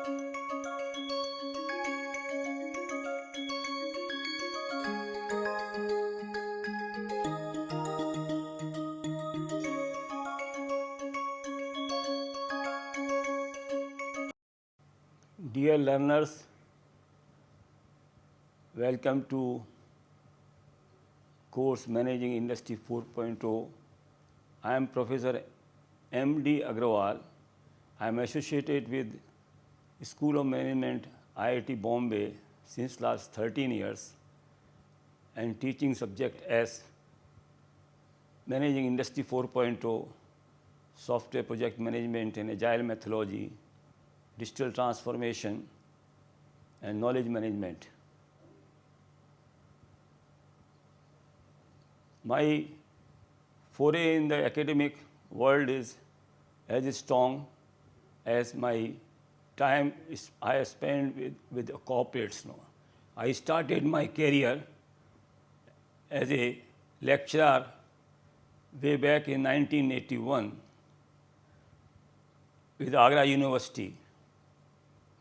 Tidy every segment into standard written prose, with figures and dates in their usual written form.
Dear learners, welcome to course Managing Industry 4.0. I am Professor M.D. Agrawal. I am associated with School of Management, IIT Bombay since last 13 years and teaching subject as Managing Industry 4.0, Software Project Management and Agile Methodology, Digital Transformation and Knowledge Management. My foray in the academic world is as strong as my time I have spent with the corporates. I started my career as a lecturer way back in 1981 with Agra University,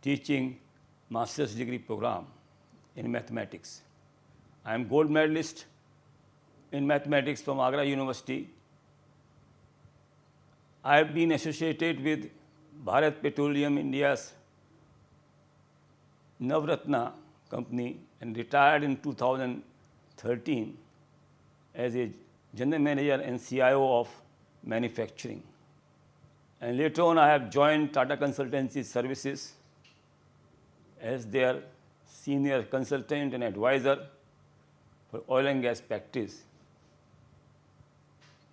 teaching master's degree program in mathematics. I am gold medalist in mathematics from Agra University. I have been associated with Bharat Petroleum India's Navratna company and retired in 2013 as a general manager and CIO of manufacturing. And later on I have joined Tata Consultancy Services as their senior consultant and advisor for oil and gas practice.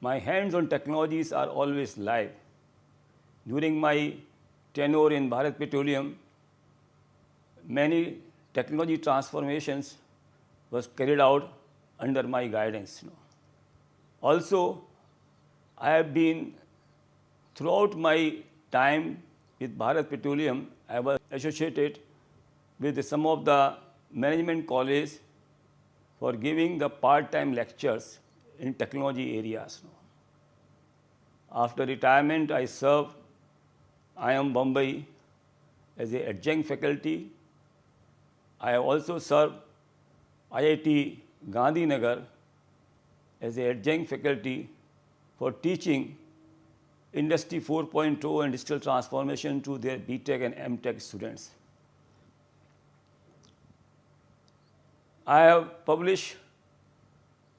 My hands on technologies are always live. During my tenure in Bharat Petroleum, many technology transformations was carried out under my guidance. Also, I have been, throughout my time with Bharat Petroleum, I was associated with some of the management colleges for giving the part-time lectures in technology areas. After retirement, I served IIM Bombay as an adjunct faculty. I have also served IIT Gandhinagar as an adjunct faculty for teaching Industry 4.0 and digital transformation to their BTech and MTech students. I have published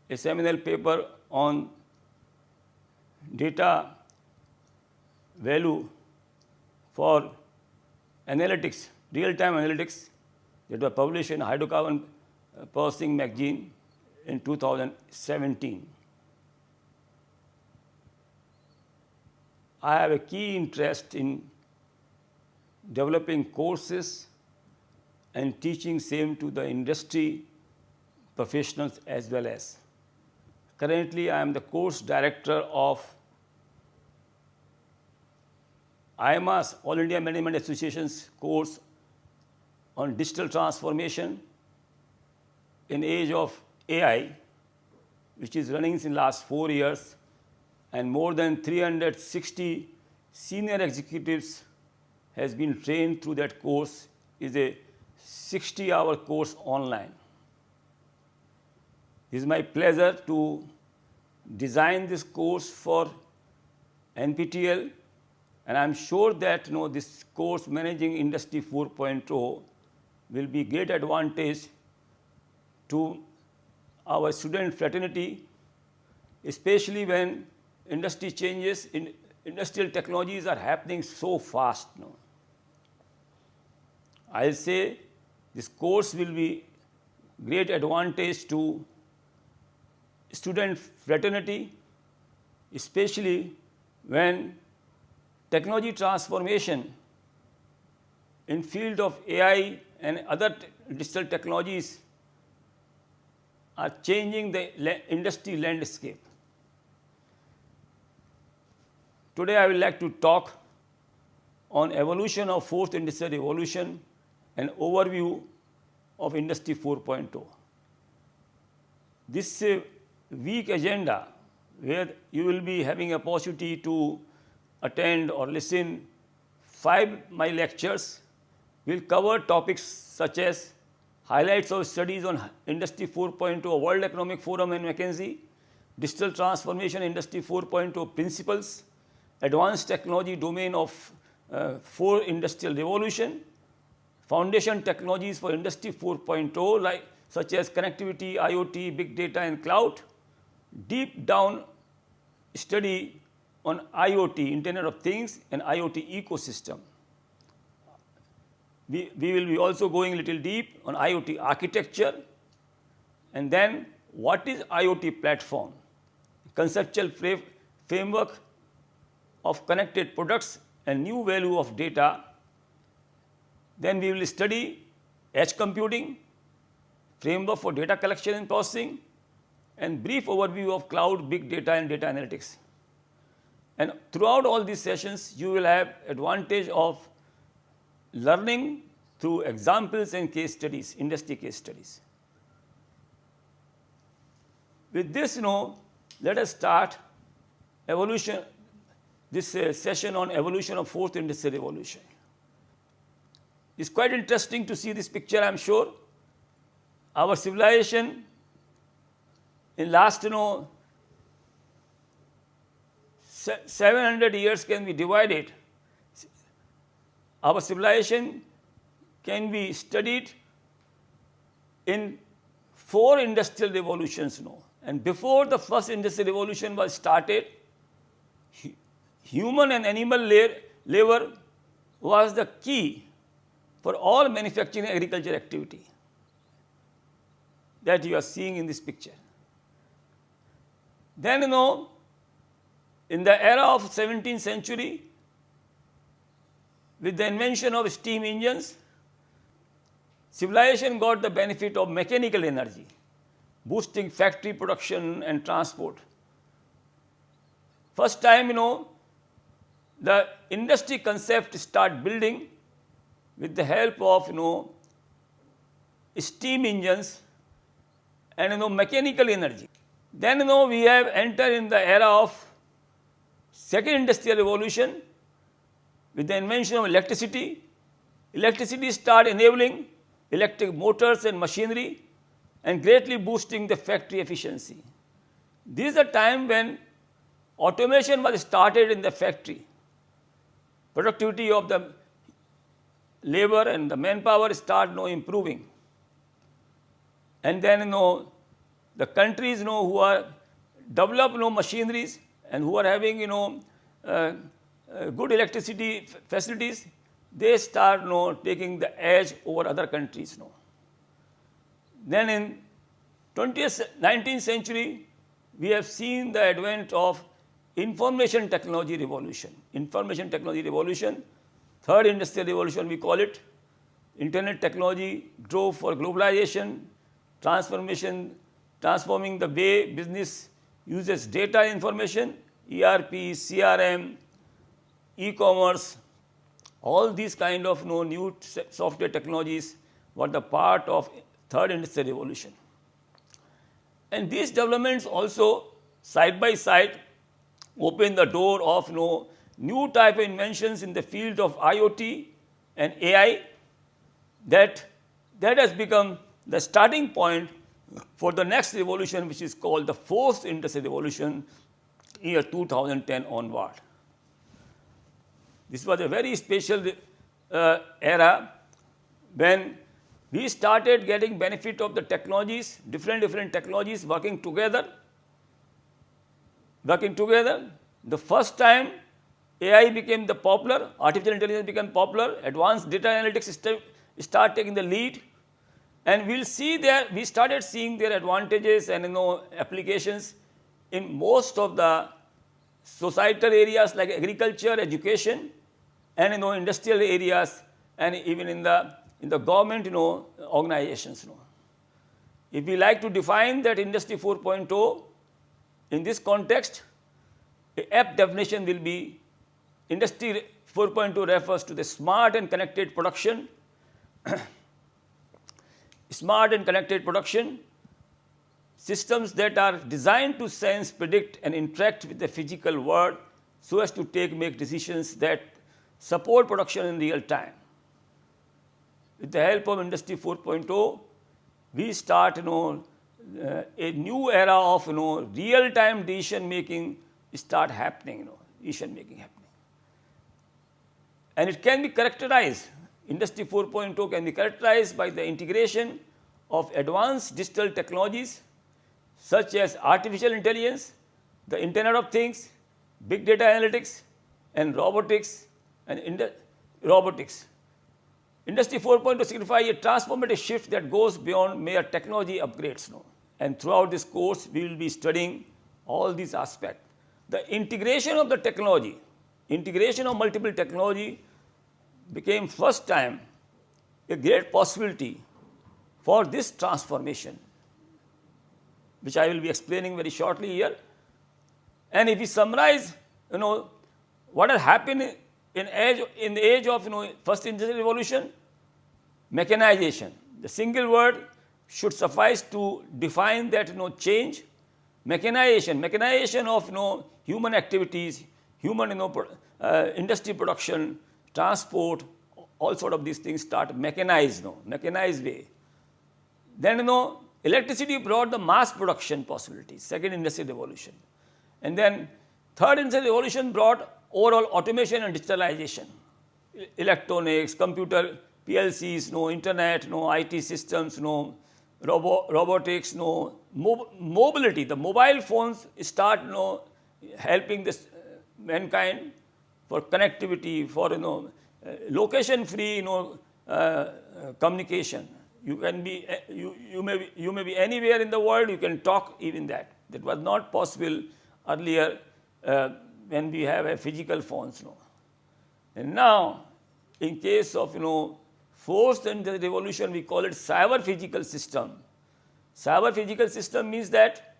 a seminal paper on data value for analytics, real-time analytics, that was published in Hydrocarbon Processing magazine in 2017. I have a key interest in developing courses and teaching same to the industry professionals as well as. Currently, I am the course director of IMA's, All India Management Association's course on digital transformation in age of AI, which is running in last 4 years, and more than 360 senior executives has been trained through that course. Is a 60-hour course online. It is my pleasure to design this course for NPTEL, and I am sure that this course Managing Industry 4.0 will be great advantage to our student fraternity, especially when industry changes, industrial technologies are happening so fast now. I'll say this course will be great advantage to student fraternity, especially when technology transformation in field of AI and other digital technologies are changing the industry landscape. Today I would like to talk on evolution of fourth industrial revolution and overview of Industry 4.0. This week agenda, where you will be having a possibility to attend or listen 5 my lectures We'll cover topics such as highlights of studies on Industry 4.0, World Economic Forum and McKinsey, digital transformation Industry 4.0 principles, advanced technology domain of 4 industrial revolution, foundation technologies for Industry 4.0 like such as connectivity, IoT, big data and cloud, deep down study on IoT, Internet of Things and IoT ecosystem. We will be also going a little deep on IoT architecture, and then what is IoT platform, conceptual framework of connected products and new value of data. Then we will study edge computing, framework for data collection and processing, and brief overview of cloud, big data and data analytics. And throughout all these sessions, you will have advantage of learning through examples and case studies, industry case studies. With this, let us start evolution, this session on evolution of 4th industrial revolution. It's quite interesting to see this picture, I'm sure. Our civilization in last, 700 years can be divided. Our civilization can be studied in 4 industrial revolutions. And before the first industrial revolution was started, human and animal labor was the key for all manufacturing and agriculture activity that you are seeing in this picture. Then, in the era of 17th century, with the invention of steam engines, civilization got the benefit of mechanical energy, boosting factory production and transport. First time, the industry concept start building with the help of, steam engines and, mechanical energy. Then, we have entered in the era of second industrial revolution with the invention of electricity. Electricity started enabling electric motors and machinery and greatly boosting the factory efficiency. This is a time when automation was started in the factory. Productivity of the labor and the manpower start improving. And then the countries who are developed machineries and who are having good electricity facilities, they start taking the edge over other countries. Then in 19th century, we have seen the advent of information technology revolution. Information technology revolution, third industrial revolution we call it. Internet technology drove for globalization, transforming the way business uses data information, ERP, CRM, e-commerce, all these kind of new software technologies were the part of third industrial revolution. And these developments also side by side open the door of new type of inventions in the field of IoT and AI that has become the starting point for the next revolution, which is called the 4th industrial revolution, year 2010 onward. This was a very special era when we started getting benefit of the technologies, different technologies working together. The first time AI became the popular, artificial intelligence became popular, advanced data analytics start taking the lead, and we started seeing their advantages and applications in most of the societal areas like agriculture, education, and industrial areas, and even in the government organizations. If we like to define that Industry 4.0 in this context, a apt definition will be Industry 4.0 refers to the smart and connected production, systems that are designed to sense, predict, and interact with the physical world so as to make decisions that support production in real time. with the help of Industry 4.0, we start, a new era of, real-time decision making start happening, decision making happening. And it can be characterized, Industry 4.0 can be characterized by the integration of advanced digital technologies such as artificial intelligence, the Internet of Things, big data analytics, and robotics robotics. Industry 4.0 signifies a transformative shift that goes beyond mere technology upgrades. And throughout this course, we will be studying all these aspects. The integration of the technology, integration of multiple technology became first time a great possibility for this transformation, which I will be explaining very shortly here. And if we summarize, what has happened in the age of, first industrial revolution, mechanization. The single word should suffice to define that, change. Mechanization of, human activities, human, industry production, transport, all sort of these things start mechanized way. Then, electricity brought the mass production possibilities, second industrial revolution. And then third industrial revolution brought overall automation and digitalization, electronics, computer, PLCs, internet, IT systems, robotics, mobility. The mobile phones start, helping this mankind for connectivity, for location-free, communication. You can be, you may be anywhere in the world. You can talk even that. That was not possible earlier when we have a physical phones. And now, in case of fourth industrial revolution, we call it cyber physical system. Cyber physical system means that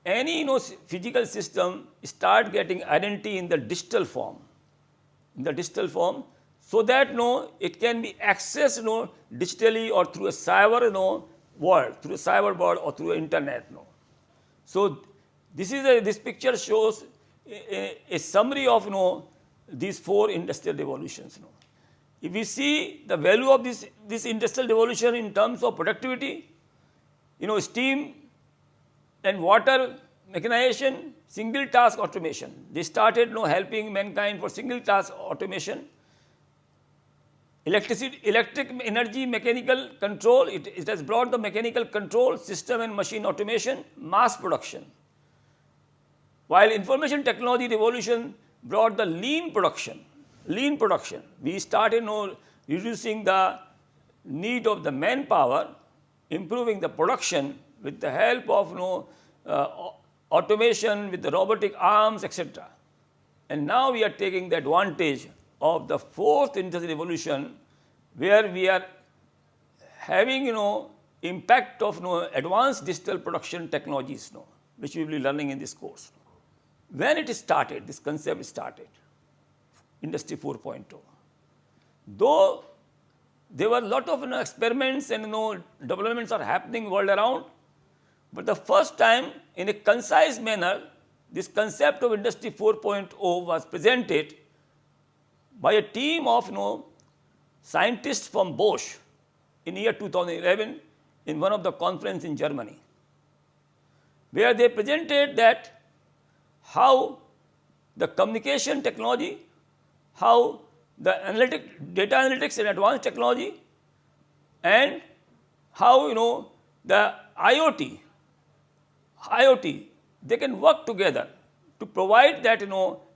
any physical system start getting identity in the digital form, so that it can be accessed digitally or through a cyber world, or through internet. So this picture shows a summary of these four industrial revolutions. If we see the value of this industrial revolution in terms of productivity, steam and water mechanization, single task automation. They started helping mankind for single task automation. Electric energy, mechanical control, it has brought the mechanical control system and machine automation, mass production. While information technology revolution brought the lean production. We started reducing the need of the manpower, improving the production with the help of automation, with the robotic arms, etc. And now we are taking the advantage of the fourth industrial revolution, where we are having impact of advanced digital production technologies, which we will be learning in this course. When it started, this concept started, Industry 4.0. Though there were a lot of experiments and developments are happening world around, but the first time in a concise manner, this concept of Industry 4.0 was presented by a team of scientists from Bosch in year 2011 in one of the conferences in Germany, where they presented that how the communication technology, how the data analytics and advanced technology, and how the IoT, they can work together to provide that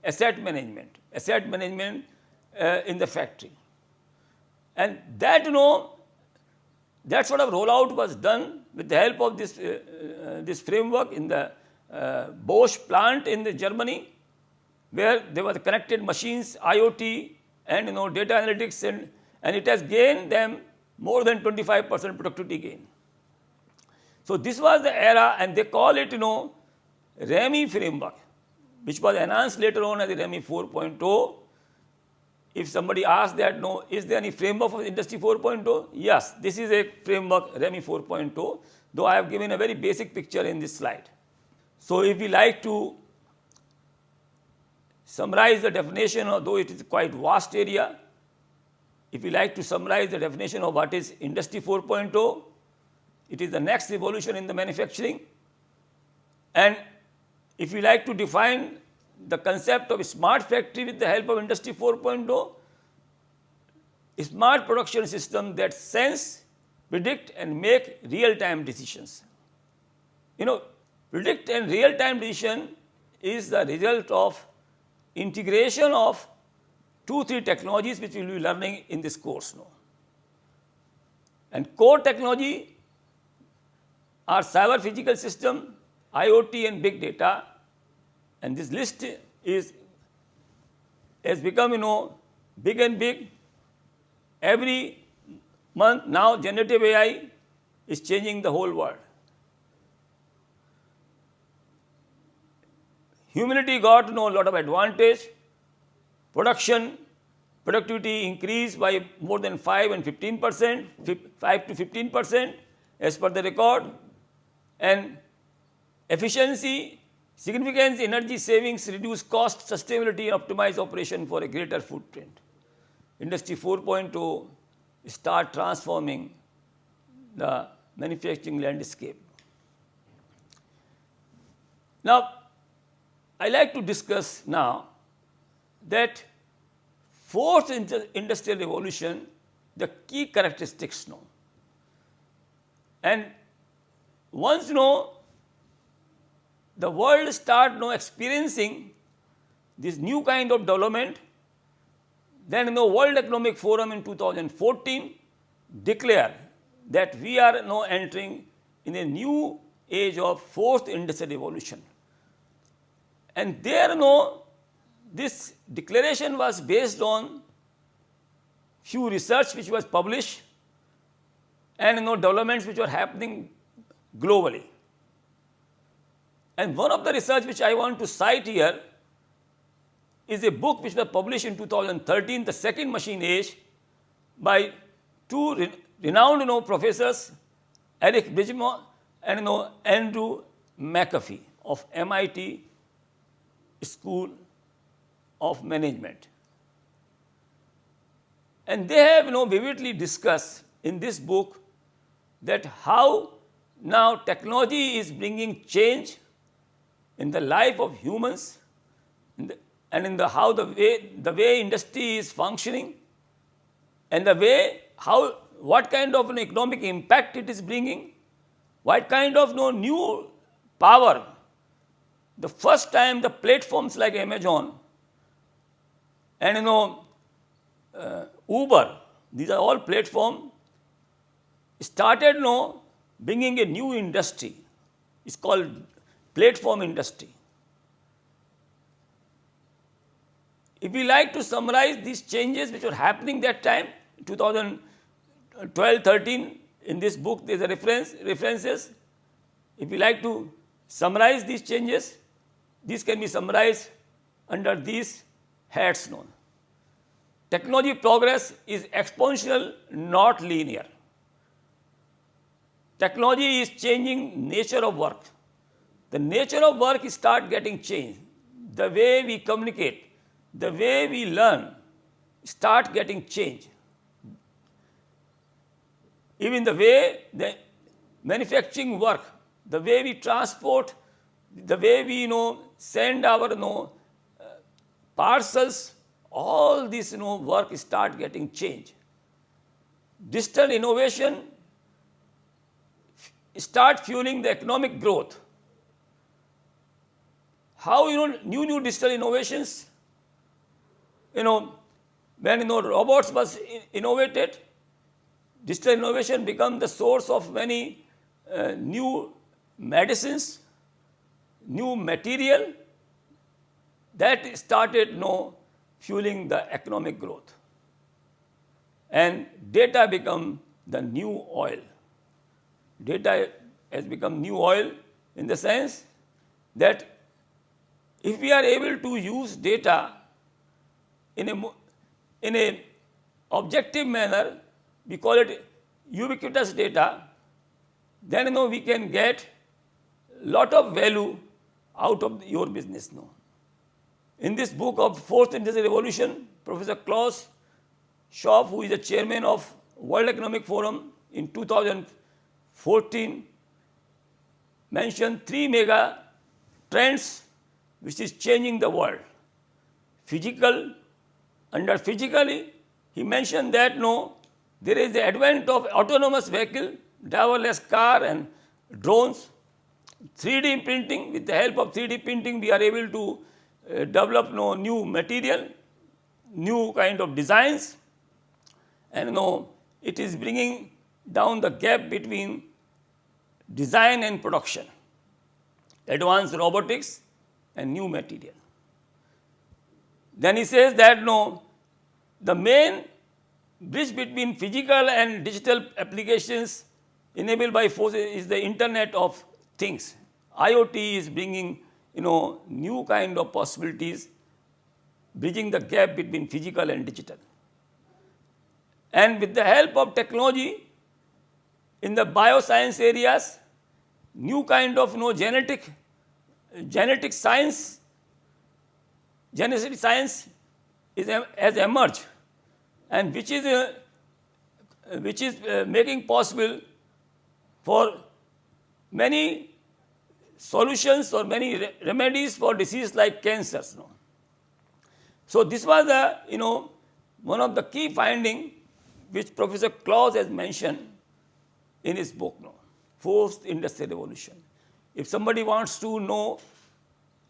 asset management in the factory. And that that sort of rollout was done with the help of this framework in the Bosch plant in Germany, where there were connected machines, IoT, and data analytics, and it has gained them more than 25% productivity gain. So this was the era, and they call it REMI framework, which was enhanced later on as the REMI 4.0. If somebody asks that, is there any framework for Industry 4.0? Yes, this is a framework, REMI 4.0, though I have given a very basic picture in this slide. So if we like to summarize the definition, although it is quite vast area, if we like to summarize the definition of what is Industry 4.0, it is the next revolution in the manufacturing. And if we like to define the concept of smart factory with the help of Industry 4.0, smart production system that sense, predict and make real-time decisions. Predict and real-time decision is the result of integration of 2-3 technologies which we will be learning in this course now. And core technology are cyber physical system, IoT and big data. And this list has become big and big. Every month now generative AI is changing the whole world. Humanity got a lot of advantage. Productivity increased by more than 5 to 15% as per the record. And efficiency, significant energy savings, reduce cost, sustainability and optimize operation for a greater footprint. Industry 4.0 start transforming the manufacturing landscape. Now, I like to discuss now that fourth industrial revolution, the key characteristics now. And once the world start experiencing this new kind of development, then World Economic Forum in 2014 declared that we are now entering in a new age of fourth industrial revolution. And there this declaration was based on few research which was published and developments which were happening globally. And one of the research which I want to cite here is a book which was published in 2013, The Second Machine Age, by two renowned professors, Eric Bridgemore and Andrew McAfee of MIT School of Management. And they have vividly discussed in this book that how now technology is bringing change in the life of humans and in the way industry is functioning and the way what kind of an economic impact it is bringing, what kind of new power. The first time the platforms like Amazon and Uber, these are all platforms, started bringing a new industry. It's called platform industry. If we like to summarize these changes which were happening that time, 2012-13, in this book there is a references. If we like to summarize these changes, these can be summarized under these heads known. Technology progress is exponential, not linear. Technology is changing nature of work. The nature of work start getting changed. The way we communicate, the way we learn start getting changed. Even the way the manufacturing work, the way we transport, the way we send our parcels, all this work start getting changed. Digital innovation start fueling the economic growth. How new digital innovations, when robots was innovated, digital innovation become the source of many new medicines, new material that started fueling the economic growth. And data become the new oil. Data has become new oil in the sense that if we are able to use data in a objective manner, we call it ubiquitous data, then we can get lot of value out of your business now. In this book of Fourth Industrial Revolution, Professor Klaus Schwab, who is the chairman of World Economic Forum in 2014, mentioned 3 mega trends which is changing the world. Under physically, he mentioned that there is the advent of autonomous vehicle, driverless car and drones. 3D printing, with the help of 3D printing, we are able to develop new material, new kind of designs, and it is bringing down the gap between design and production, advanced robotics and new material. Then he says that the main bridge between physical and digital applications enabled by forces is the Internet of Things. IoT is bringing new kind of possibilities, bridging the gap between physical and digital. And with the help of technology in the bioscience areas, new kind of genetic science has emerged, and which is making possible for many solutions or many remedies for disease like cancers. So this was one of the key findings which Professor Claus has mentioned in his book, Fourth Industrial Revolution. If somebody wants to know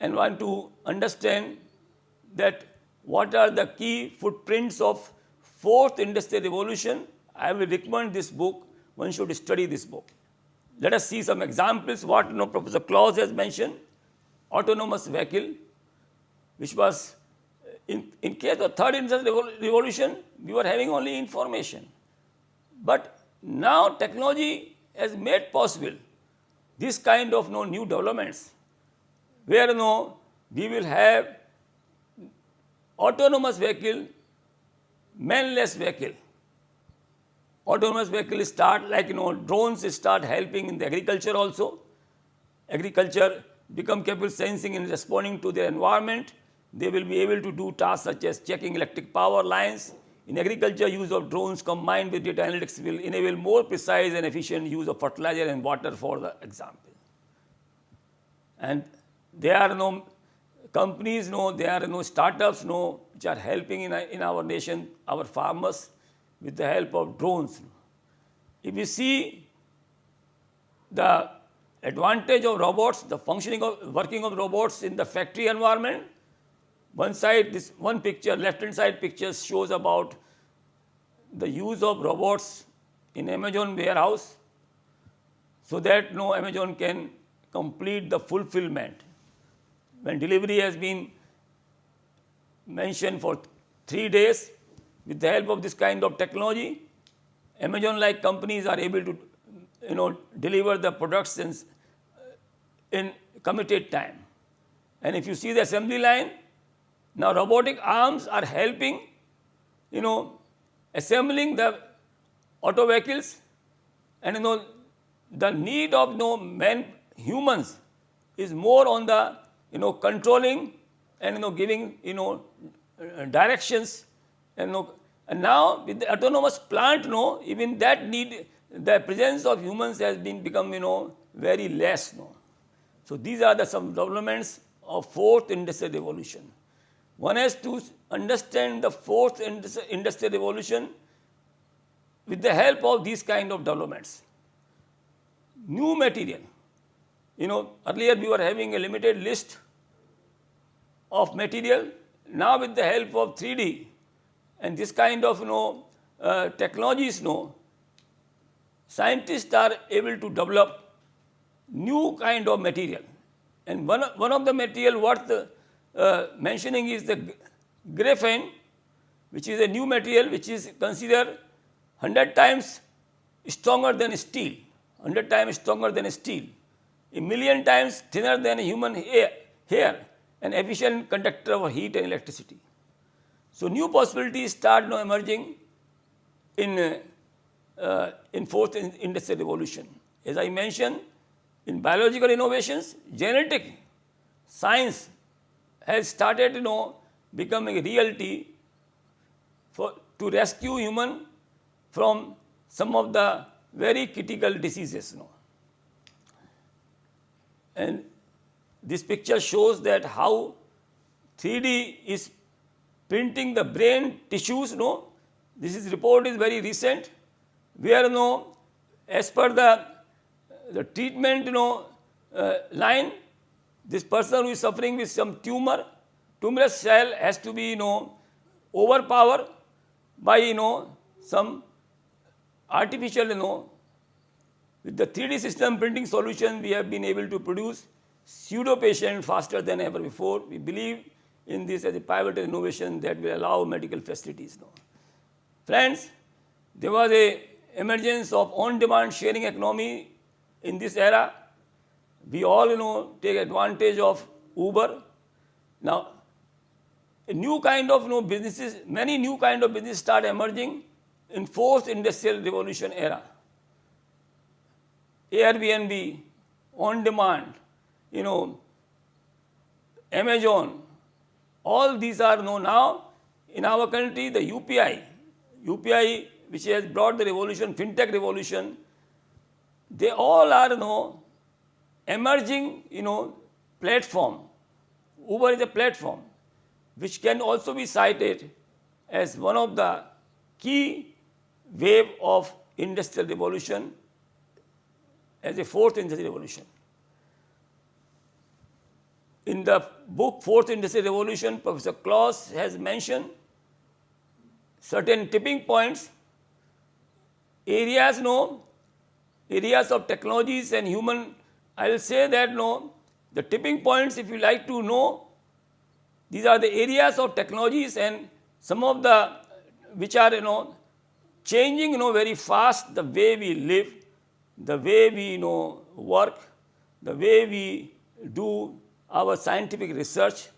and want to understand that what are the key footprints of Fourth Industrial Revolution, I will recommend this book. One should study this book. Let us see some examples what Professor Claus has mentioned. Autonomous vehicle, which was in case of Third Industrial Revolution, we were having only information. But now technology has made possible this kind of new developments, where we will have autonomous vehicle, manless vehicle. Autonomous vehicles start like drones start helping in the agriculture also. Agriculture become capable sensing and responding to their environment. They will be able to do tasks such as checking electric power lines. In agriculture, use of drones combined with data analytics will enable more precise and efficient use of fertilizer and water, for the example. And there are companies, there are startups which are helping in our nation, our farmers, with the help of drones. If you see the advantage of robots, the working of robots in the factory environment, one side, this one picture, left-hand side picture shows about the use of robots in Amazon warehouse, so that Amazon can complete the fulfillment. When delivery has been mentioned for 3 days, with the help of this kind of technology, Amazon-like companies are able to deliver the products in committed time. And if you see the assembly line, now robotic arms are helping assembling the auto vehicles, and the need of humans is more on the controlling and giving directions, and now with the autonomous plant, even that need, the presence of humans has become very less. So these are some developments of Fourth Industrial Revolution. One has to understand the Fourth Industrial Revolution with the help of these kind of developments. New material. Earlier we were having a limited list of material. Now with the help of 3D and this kind of technologies, scientists are able to develop new kind of material. And one of the material worth mentioning is the graphene, which is a new material which is considered 100 times stronger than steel, 100 times stronger than steel, a million times thinner than human hair, an efficient conductor of heat and electricity. So new possibilities start emerging in Fourth Industrial Revolution. As I mentioned, in biological innovations, genetic science has started becoming a reality to rescue human from some of the very critical diseases. And this picture shows that how 3D is printing the brain tissues. This report is very recent, where as per the treatment line, this person who is suffering with some tumorous cell has to be overpowered by some artificial with the 3D system printing solution. We have been able to produce pseudo patient faster than ever before. We believe in this as a pivotal innovation that will allow medical facilities. Friends, there was a emergence of on-demand sharing economy in this era. We all take advantage of Uber. Now, a new kind of businesses, many new kind of businesses start emerging in fourth industrial revolution era. Airbnb, on-demand, Amazon, all these are now in our country. The UPI, which has brought the revolution, fintech revolution, they all are emerging platform. Uber is a platform which can also be cited as one of the key wave of industrial revolution as a fourth industrial revolution. In the book Fourth Industrial Revolution, Professor Claus has mentioned certain tipping points, areas of technologies and human. I will say that the tipping points, if you like to know, these are the areas of technologies and some of the which are changing very fast the way we live, the way we work, the way we do our scientific research,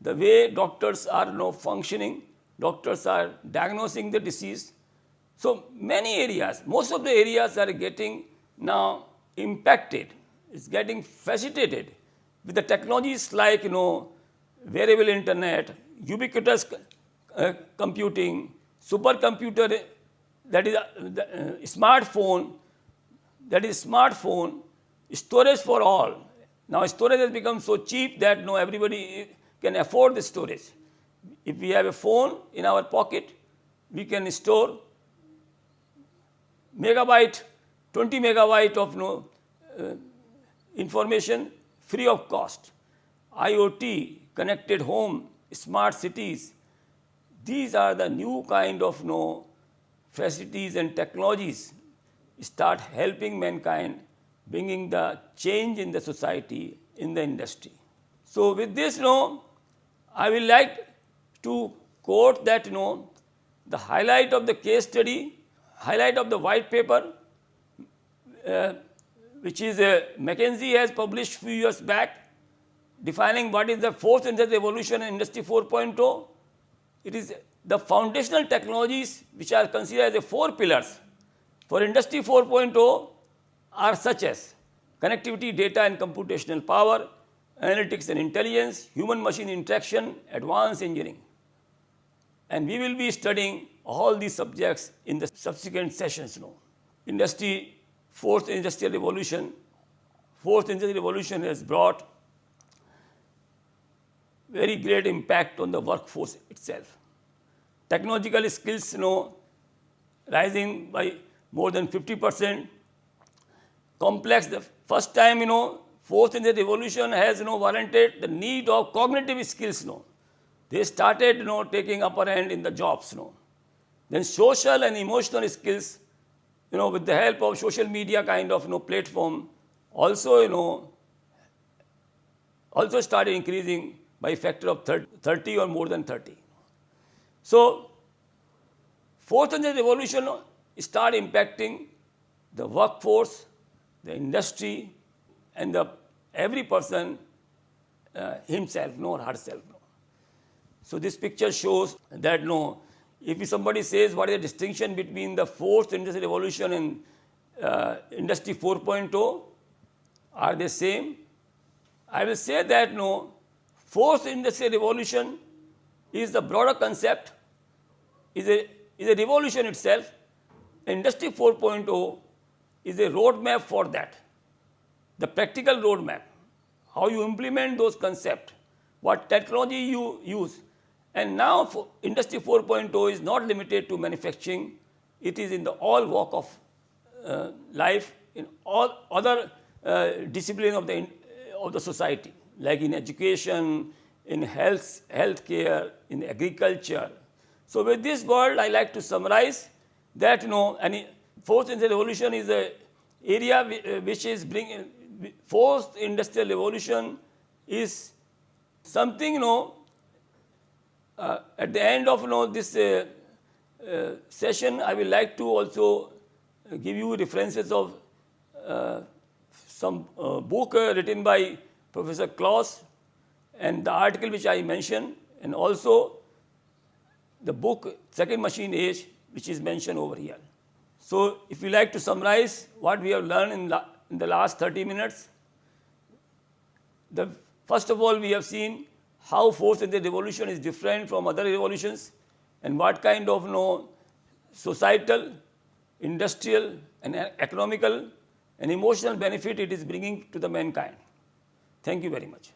the way doctors are functioning, doctors are diagnosing the disease. So many areas, most of the areas are getting now impacted, it's getting facilitated with the technologies like wearable internet, ubiquitous computing, supercomputer, that is smartphone, storage for all. Now storage has become so cheap that everybody can afford the storage. If we have a phone in our pocket, we can store megabyte, 20 megabyte of information free of cost. IoT, connected home, smart cities, these are the new kind of facilities and technologies start helping mankind, bringing the change in the society, in the industry. So with this, I will like to quote that, the highlight of the case study, highlight of the white paper, which is McKinsey has published few years back, defining what is the fourth industrial revolution in Industry 4.0. It is the foundational technologies which are considered as the four pillars for Industry 4.0 are such as connectivity, data and computational power, analytics and intelligence, human-machine interaction, advanced engineering. And we will be studying all these subjects in the subsequent sessions. Fourth industrial revolution has brought very great impact on the workforce itself. Technological skills, rising by more than 50%. Complex, the first time, fourth industrial revolution has, warranted the need of cognitive skills, They started, taking upper hand in the jobs, Then social and emotional skills, with the help of social media kind of, platform, also, also started increasing by a factor of 30 or more than 30. So, fourth industrial revolution start impacting the workforce, the industry, and every person himself, or herself. So this picture shows that if somebody says what is the distinction between the fourth industrial revolution and Industry 4.0, are they same? I will say that fourth industrial revolution is the broader concept, is a is a revolution itself. Industry 4.0 is a roadmap for that. The practical roadmap, how you implement those concepts, what technology you use. And now Industry 4.0 is not limited to manufacturing. It is in the all walk of life, in all other disciplines of the society, like in education, in healthcare, in agriculture. So with this word, I like to summarize that fourth industrial revolution is an area which is bringing fourth industrial revolution is something at the end of this session, I will like to also give you references of some book written by Professor Klaus and the article which I mentioned, and also the book Second Machine Age, which is mentioned over here. So if you like to summarize what we have learned in the last 30 minutes, first of all, we have seen how fourth industrial revolution is different from other revolutions and what kind of societal, industrial, and economical and emotional benefit it is bringing to the mankind. Thank you very much.